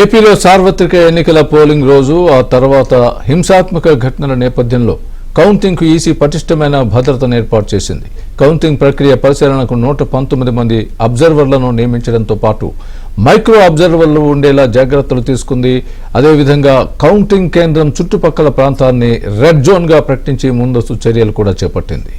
ఏపీలో సార్వత్రిక ఎన్నికల పోలింగ్ రోజు ఆ తర్వాత హింసాత్మక ఘటనల నేపథ్యంలో కౌంటింగ్కు ఈసీ పటిష్టమైన భద్రతను ఏర్పాటు చేసింది. కౌంటింగ్ ప్రక్రియ పరిశీలనకు 119 మంది అబ్జర్వర్లను నియమించడంతో పాటు మైక్రో అబ్జర్వర్లు ఉండేలా జాగ్రత్తలు తీసుకుంది. అదేవిధంగా కౌంటింగ్ కేంద్రం చుట్టుపక్కల ప్రాంతాన్ని రెడ్ జోన్గా ప్రకటించి ముందస్తు చర్యలు కూడా చేపట్టింది.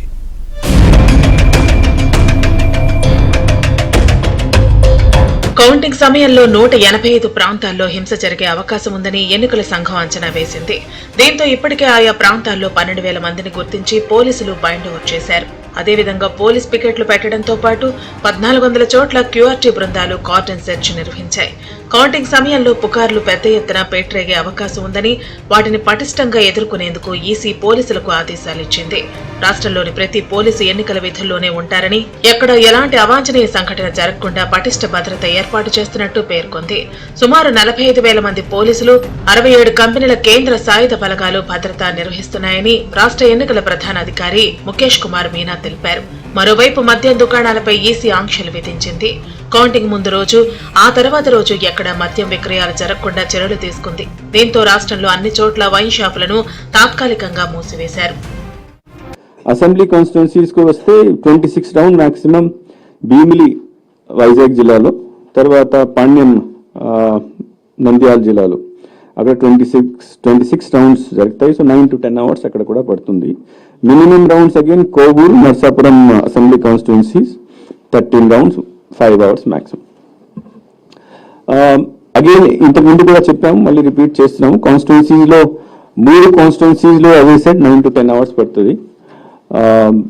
కౌంటింగ్ సమయంలో 185 ప్రాంతాల్లో హింస జరిగే అవకాశం ఉందని ఎన్నికల సంఘం అంచనా వేసింది. దీంతో ఇప్పటికే ఆయా ప్రాంతాల్లో 12,000 మందిని గుర్తించి పోలీసులు బైండ్ ఓవర్ చేశారు. అదేవిధంగా పోలీస్ పికెట్లు పెట్టడంతో పాటు 1,400 చోట్ల క్యూఆర్టీ బృందాలు కార్డన్ సెర్చ్ నిర్వహించాయి. కౌంటింగ్ సమయంలో పుకార్లు పెద్ద ఎత్తున పేట్రేగే అవకాశం ఉందని వాటిని పటిష్టంగా ఎదుర్కొనేందుకు ఈసీ పోలీసులకు ఆదేశాలిచ్చింది. రాష్ట్రంలోని ప్రతి పోలీసు ఎన్నికల విధుల్లోనే ఉంటారని, ఎక్కడ ఎలాంటి అవాంఛనీయ సంఘటన జరగకుండా పటిష్ట భద్రత ఏర్పాటు చేస్తున్నట్టు పేర్కొంది. సుమారు 45,000 మంది పోలీసులు, 67 కంపెనీల కేంద్ర సాయుధ బలగాలు భద్రత నిర్వహిస్తున్నాయని రాష్ట్ర ఎన్నికల ప్రధాన అధికారి ముఖేష్ కుమార్ మీనా తెలిపారు. మరోవైపు మద్యం దుకాణాలపై ఈసీ ఆంక్షలు విధించింది. కౌంటింగ్ ముందు రోజు, ఆ తర్వాత రోజు ఎక్కడ మద్యం విక్రయాలు జరగకుండా చర్యలు తీసుకుంది. దీంతో రాష్ట్రంలో అన్ని చోట్ల వైన్ షాపులను తాత్కాలికంగా మూసివేశారు. అసెంబ్లీ కాన్స్టిట్యున్సీస్ కు వస్తే 26 రౌండ్ మాక్సిమం భీమిలి వైజాగ్ జిల్లాలో, తర్వాత పాణ్యం నంద్యాల జిల్లాలో అక్కడ 26 రౌండ్స్ జరుగుతాయి. సో 9 to 10 అవర్స్ అక్కడ కూడా పడుతుంది. Minimum rounds again Kovur, Narsapuram assembly constituencies 13 rounds 5 hours maximum. Again ఇంతకు ముందు కూడా చెప్పాము, మళ్ళీ రిపీట్ చేస్తున్నాము. కాన్స్టిట్యున్సీలో 3 కాన్స్టిట్యున్సీస్లో అదే సెట్ 9 to 10 అవర్స్ పడుతుంది.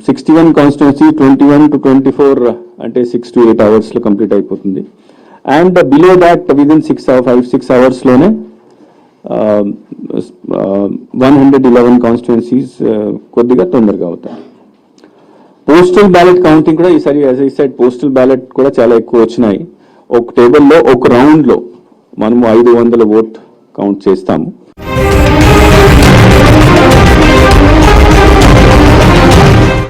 61 కాన్స్టిట్యున్సీ 21 to 24 అంటే 6 to 8 అవర్స్ లో కంప్లీట్ అయిపోతుంది. And below that within 6 hours లోనే 111 కాన్స్టిట్యున్సీస్ కొద్దిగా తొందరగా అవుతాయి. పోస్టల్ బ్యాలెట్ కౌంటింగ్ కూడా ఈసారి as I said postal ballot కూడా చాలా ఎక్కువ వచ్చినాయి. ఒక టేబుల్లో ఒక రౌండ్ లో మనము 500 ఓట్ కౌంట్ చేస్తాము.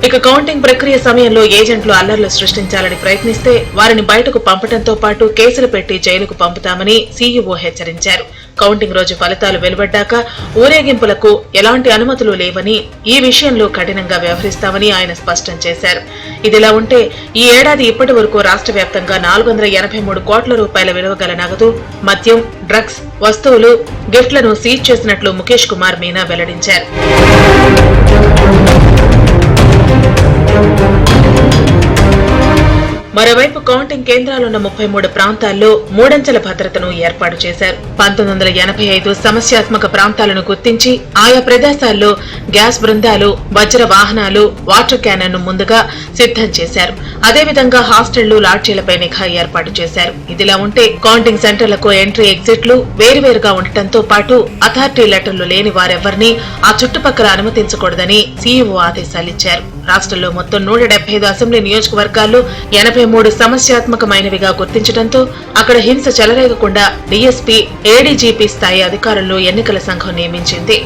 ఇక కౌంటింగ్ ప్రక్రియ సమయంలో ఏజెంట్లు అల్లర్లు సృష్టించాలని ప్రయత్నిస్తే వారిని బయటకు పంపడంతో పాటు కేసులు పెట్టి జైలుకు పంపుతామని సీఈఓ హెచ్చరించారు. కౌంటింగ్ రోజు ఫలితాలు వెలువడ్డాక ఊరేగింపులకు ఎలాంటి అనుమతులు లేవని, ఈ విషయంలో కఠినంగా వ్యవహరిస్తామని ఆయన స్పష్టం చేశారు. ఇదిలా ఉంటే ఈ ఏడాది ఇప్పటి వరకు రాష్ట్ర వ్యాప్తంగా 483 కోట్ల రూపాయల విలువ గల నగదు, మద్యం, డ్రగ్స్, వస్తువులు, గిఫ్ట్లను సీజ్ చేసినట్లు ముఖేష్ కుమార్ మీనా వెల్లడించారు. మరోవైపు కౌంటింగ్ కేంద్రాలున్న 33 ప్రాంతాల్లో 3 అంచెల భద్రతను ఏర్పాటు చేశారు. 1985 సమస్యాత్మక ప్రాంతాలను గుర్తించి ఆయా ప్రదేశాల్లో గ్యాస్ బృందాలు, వజ్ర వాహనాలు, వాటర్ క్యానన్ను ముందుగా సిద్ధం చేశారు. అదేవిధంగా హాస్టళ్లు, లాడ్జీలపై నిఘా ఏర్పాటు చేశారు. ఇదిలా ఉంటే కౌంటింగ్ సెంటర్లకు ఎంట్రీ, ఎగ్జిట్లు వేరువేరుగా ఉండటంతో పాటు అథారిటీ లెటర్లు లేని వారెవ్వరినీ ఆ చుట్టుపక్కల అనుమతించకూడదని సీఈఓ ఆదేశాలిచ్చారు. రాష్ట్రంలో మొత్తం 175 అసెంబ్లీ నియోజకవర్గాల్లో 83 సమస్యాత్మకమైనవిగా గుర్తించడంతో అక్కడ హింస చెలరేగకుండా డీఎస్పీ, ఏడీజీపీ స్థాయి అధికారులను ఎన్నికల సంఘం నియమించింది.